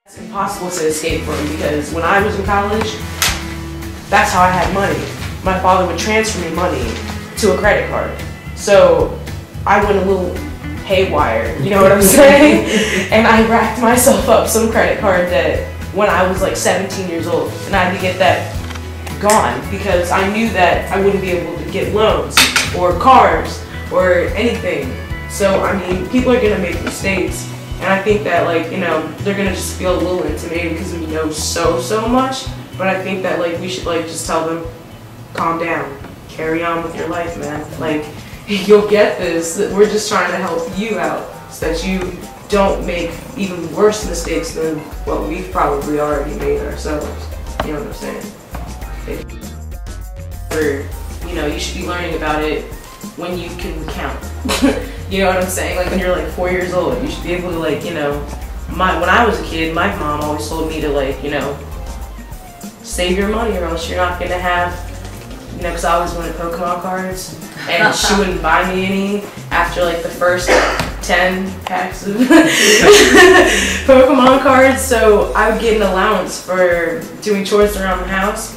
It's impossible to escape from because when I was in college, that's how I had money. My father would transfer me money to a credit card. So I went a little haywire, you know what I'm saying? And I racked myself up some credit card debt when I was like 17 years old. And I had to get that gone because I knew that I wouldn't be able to get loans or cars or anything. So I mean, people are gonna make mistakes. And I think that, like, you know, they're gonna just feel a little intimidated because we know so much. But I think that, like, we should, like, just tell them, calm down, carry on with your life, man. Like, you'll get this. We're just trying to help you out so that you don't make even worse mistakes than what we've probably already made ourselves. You know what I'm saying? Or, you know, you should be learning about it when you can count. You know what I'm saying? Like when you're like 4 years old, you should be able to, like, you know, when I was a kid, my mom always told me to, like, you know, save your money or else you're not gonna have, you know, because I always wanted Pokemon cards and she wouldn't buy me any after like the first 10 packs of Pokemon cards. So I would get an allowance for doing chores around the house.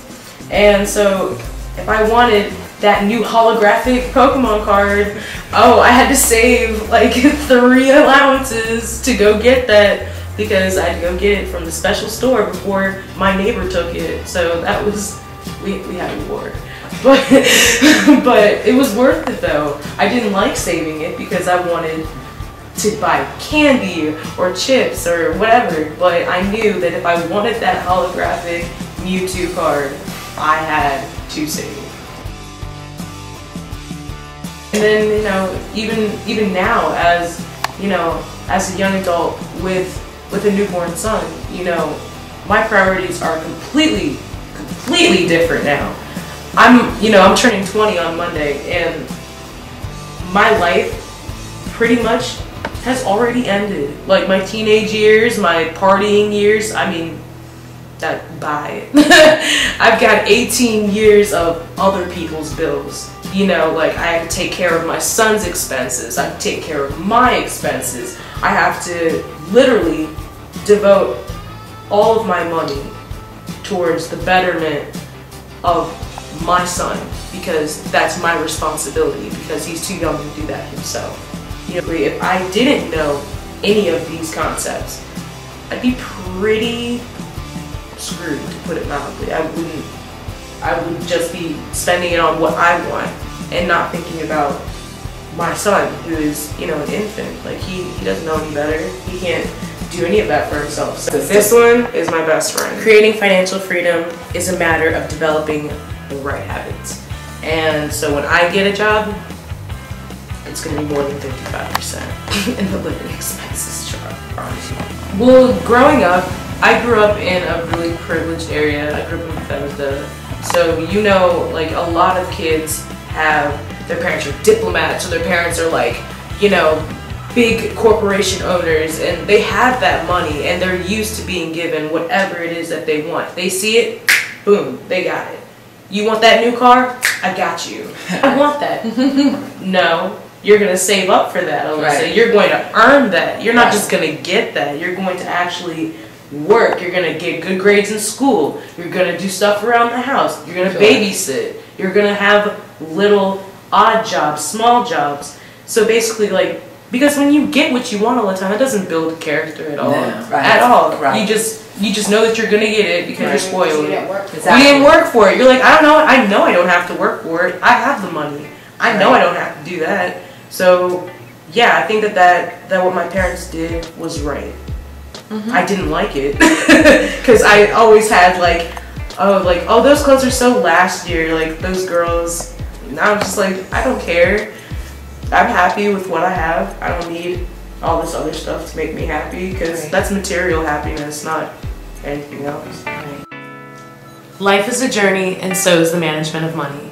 And so if I wanted that new holographic Pokemon card, oh, I had to save like 3 allowances to go get that because I had to go get it from the special store before my neighbor took it. So that was, we had a war. But it was worth it though. I didn't like saving it because I wanted to buy candy or chips or whatever, but I knew that if I wanted that holographic Mewtwo card, I had to save it. And then, you know, even now, as you know, as a young adult with a newborn son, you know, my priorities are completely different now. I'm turning 20 on Monday, and my life pretty much has already ended. Like my teenage years, my partying years, I mean, bye. I've got 18 years of other people's bills. You know, like I have to take care of my son's expenses. I have to take care of my expenses. I have to literally devote all of my money towards the betterment of my son because that's my responsibility because he's too young to do that himself. You know, if I didn't know any of these concepts, I'd be pretty screwed, to put it mildly. I would just be spending it on what I want and not thinking about my son, who is, you know, an infant. Like he doesn't know any better. He can't do any of that for himself. So this one is my best friend. Creating financial freedom is a matter of developing the right habits. And so when I get a job, it's gonna be more than 55% in the living expenses chart, I promise you. Well, growing up, I grew up in a really privileged area. I grew up in Bethesda. So, you know, like a lot of kids have, their parents are diplomats, or their parents are like, you know, big corporation owners, and they have that money and they're used to being given whatever it is that they want. They see it, boom, they got it. You want that new car? I got you. I want that. No, you're gonna save up for that, Alyssa. Right. You're going to earn that. You're not just gonna get that. You're going to actually work. You're gonna get good grades in school. You're gonna do stuff around the house. You're gonna babysit. You're gonna have little odd jobs, small jobs. So basically, like, because when you get what you want all the time, it doesn't build character at all. No, right. At all. Right. You just know that you're gonna get it because you're spoiled. You didn't work for it. Exactly. You didn't work for it. You're like, I don't know. I know I don't have to work for it. I have the money. I know I don't have to do that. So yeah, I think that what my parents did was right. I didn't like it because I always had like, oh, those clothes are so last year, like those girls. Now I'm just like, I don't care. I'm happy with what I have. I don't need all this other stuff to make me happy because that's material happiness, not anything else. Life is a journey, and so is the management of money.